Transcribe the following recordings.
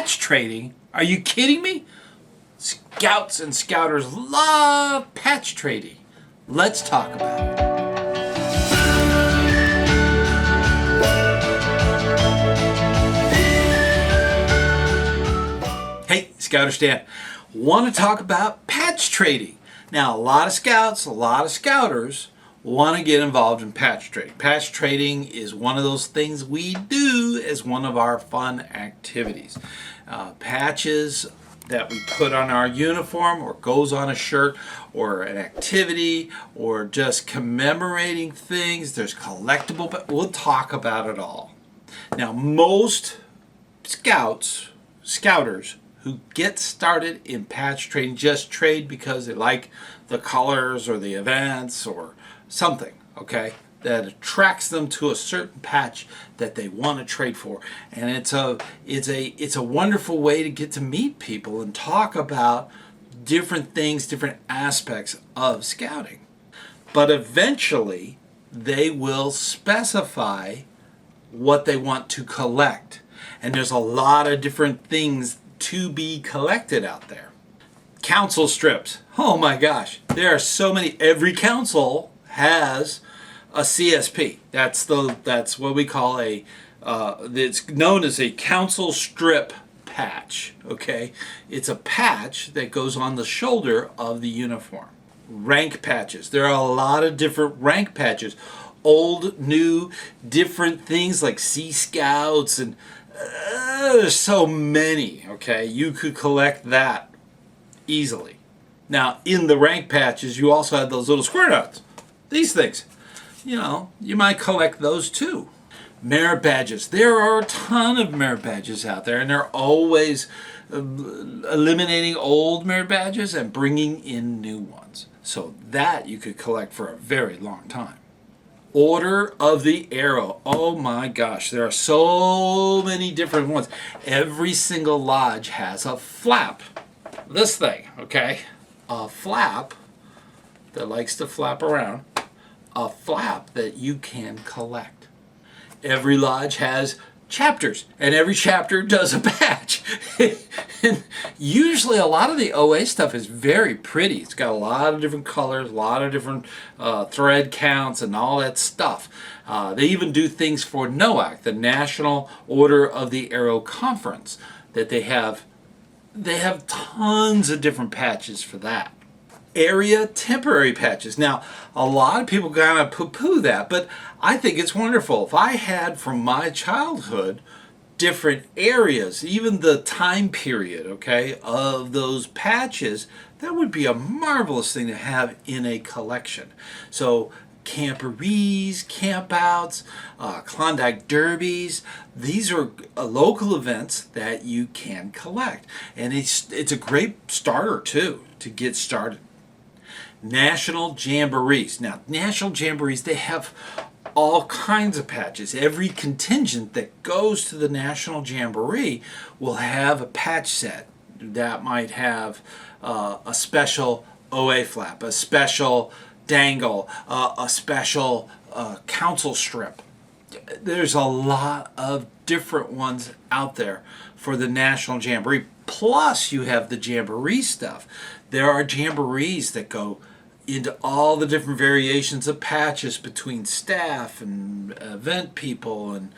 patch trading? Are you kidding me? Scouts and scouters love patch trading. Let's talk about it. Hey, ScouterStan. Want to talk about patch trading. Now, a lot of scouts, a lot of scouters want to get involved in patch trading. Patch trading is one of those things we do as one of our fun activities. Patches that we put on our uniform or goes on a shirt or an activity or just commemorating things. There's collectible, but we'll talk about it all. Now, most scouters who get started in patch trading just trade because they like the colors or the events or something, okay, that attracts them to a certain patch that they want to trade for. And it's a wonderful way to get to meet people and talk about different things, different aspects of scouting. But eventually they will specify what they want to collect. And there's a lot of different things to be collected out there. Council strips. Oh my gosh, there are so many. Every council has a CSP. That's what we call it's known as a council strip patch. Okay, it's a patch that goes on the shoulder of the uniform. Rank patches. There are a lot of different rank patches. Old, new, different things like Sea Scouts, and there's so many. Okay, you could collect that easily. Now, in the rank patches, you also have those little square dots. These things, you know, you might collect those too. Merit badges. There are a ton of merit badges out there, and they're always eliminating old merit badges and bringing in new ones. So that you could collect for a very long time. Order of the Arrow. Oh my gosh, there are so many different ones. Every single lodge has a flap. This thing, okay? A flap that likes to flap around. A flap that you can collect. Every lodge has chapters, and every chapter does a badge. And usually a lot of the OA stuff is very pretty. It's got a lot of different colors, a lot of different thread counts and all that stuff. They even do things for NOAC, the National Order of the Arrow Conference, that they have tons of different patches for that. Area temporary patches. Now, a lot of people kind of poo-poo that, but I think it's wonderful. If I had from my childhood different areas, even the time period, okay, of those patches, that would be a marvelous thing to have in a collection. So camporees, campouts, Klondike derbies, these are local events that you can collect, and it's a great starter too to get started. National Jamborees. Now, National Jamborees, they have all kinds of patches. Every contingent that goes to the National Jamboree will have a patch set that might have a special OA flap, a special dangle, a special council strip. There's a lot of different ones out there for the National Jamboree. Plus, you have the Jamboree stuff. There are Jamborees that go into all the different variations of patches between staff and event people and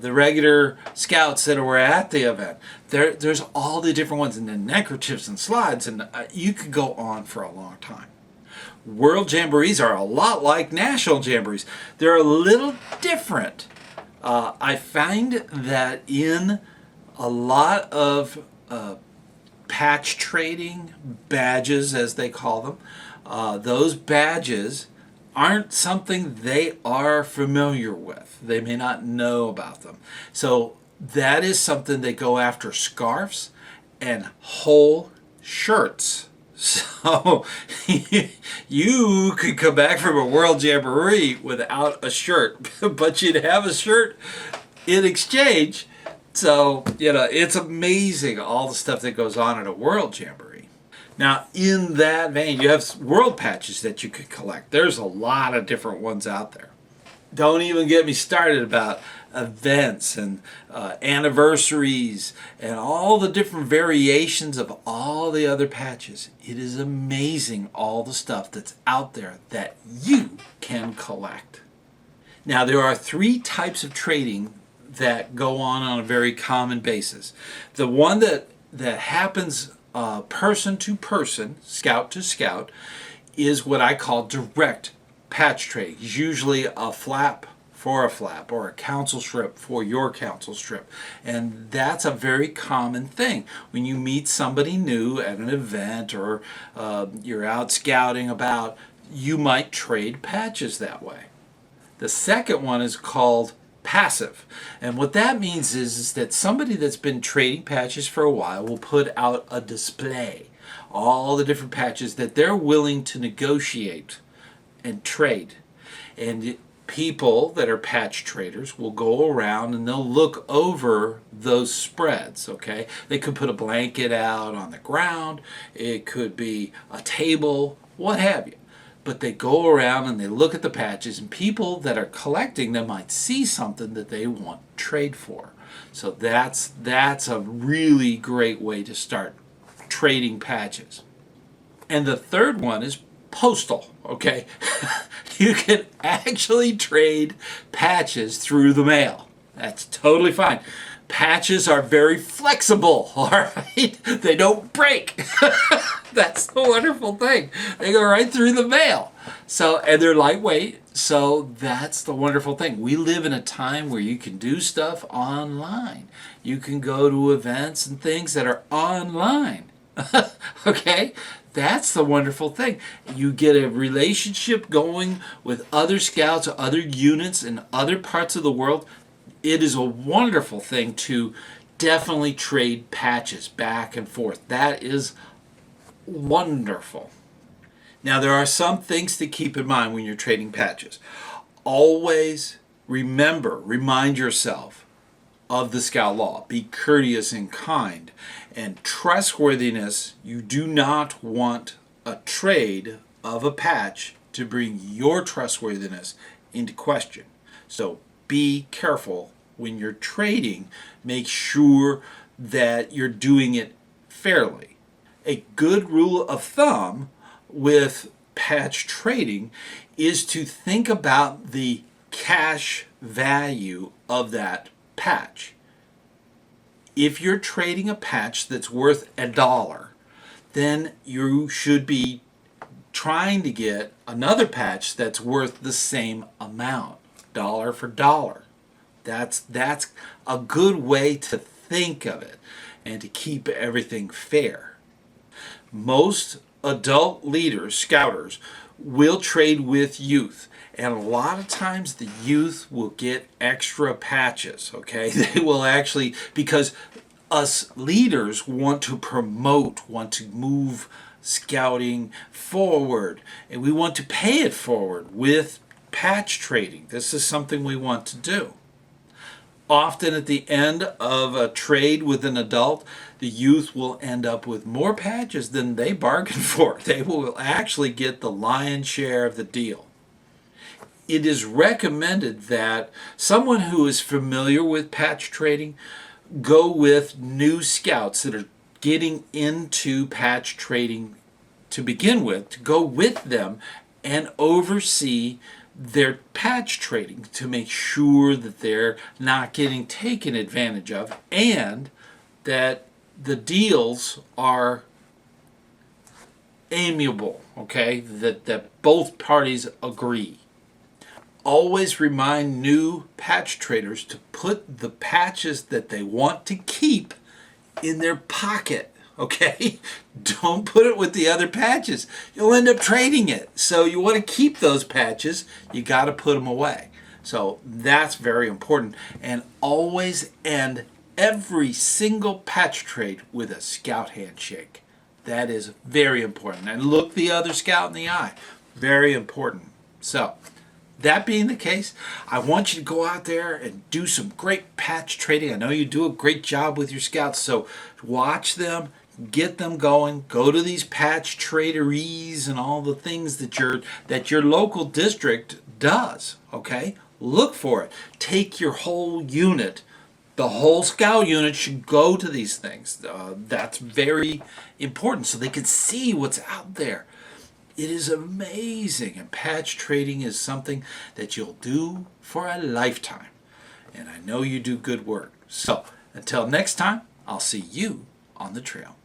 the regular scouts that were at the event. There's all the different ones, and the neckerchiefs and slides, and you could go on for a long time. World Jamborees are a lot like National Jamborees. They're a little different. I find that in a lot of patch trading, badges as they call them, those badges aren't something they are familiar with. They may not know about them. So that is something they go after: scarves and whole shirts. So you could come back from a World Jamboree without a shirt, but you'd have a shirt in exchange. So, you know, it's amazing all the stuff that goes on at a World Jamboree. Now, in that vein, you have world patches that you could collect. There's a lot of different ones out there. Don't even get me started about events and anniversaries and all the different variations of all the other patches. It is amazing all the stuff that's out there that you can collect. Now, there are three types of trading that go on a very common basis. The one that happens person to person, scout to scout, is what I call direct patch trading. It's usually a flap for a flap or a council strip for your council strip. And that's a very common thing. When you meet somebody new at an event or you're out scouting about, you might trade patches that way. The second one is called passive. And what that means is that somebody that's been trading patches for a while will put out a display. All the different patches that they're willing to negotiate and trade. And people that are patch traders will go around and they'll look over those spreads, okay? They could put a blanket out on the ground. It could be a table, what have you. But they go around and they look at the patches, and people that are collecting them might see something that they want to trade for. So that's a really great way to start trading patches. And the third one is postal, okay? You can actually trade patches through the mail. That's totally fine. Patches are very flexible, all right? They don't break. That's the wonderful thing. They go right through the mail. So, and they're lightweight, so that's the wonderful thing. We live in a time where you can do stuff online. You can go to events and things that are online. Okay? That's the wonderful thing. You get a relationship going with other scouts, other units in other parts of the world. It is a wonderful thing to definitely trade patches back and forth. That is wonderful. Now, there are some things to keep in mind when you're trading patches. Always remind yourself of the scout law. Be courteous and kind. And trustworthiness, you do not want a trade of a patch to bring your trustworthiness into question. So be careful when you're trading. Make sure that you're doing it fairly. A good rule of thumb with patch trading is to think about the cash value of that patch. If you're trading a patch that's worth $1, then you should be trying to get another patch that's worth the same amount, dollar for dollar. That's a good way to think of it and to keep everything fair. Most adult leaders, scouters, will trade with youth. And a lot of times the youth will get extra patches, okay? They will actually, because us leaders want to promote, want to move scouting forward, and we want to pay it forward with patch trading. This is something we want to do. Often at the end of a trade with an adult, the youth will end up with more patches than they bargained for. They will actually get the lion's share of the deal. It is recommended that someone who is familiar with patch trading go with new scouts that are getting into patch trading to begin with, to go with them and oversee their patch trading to make sure that they're not getting taken advantage of and that the deals are amiable, okay? That both parties agree. Always remind new patch traders to put the patches that they want to keep in their pocket, okay? Don't put it with the other patches. You'll end up trading it. So you want to keep those patches, you got to put them away. So that's very important. And always end every single patch trade with a scout handshake. That is very important. And look the other scout in the eye. Very important. So that being the case, I want you to go out there and do some great patch trading. I know you do a great job with your scouts, so watch them, get them going, go to these patch traderies and all the things that your local district does, okay? look for it. Take your whole unit. The whole scout unit should go to these things. That's very important so they can see what's out there. It is amazing, and patch trading is something that you'll do for a lifetime. And I know you do good work. So, until next time, I'll see you on the trail.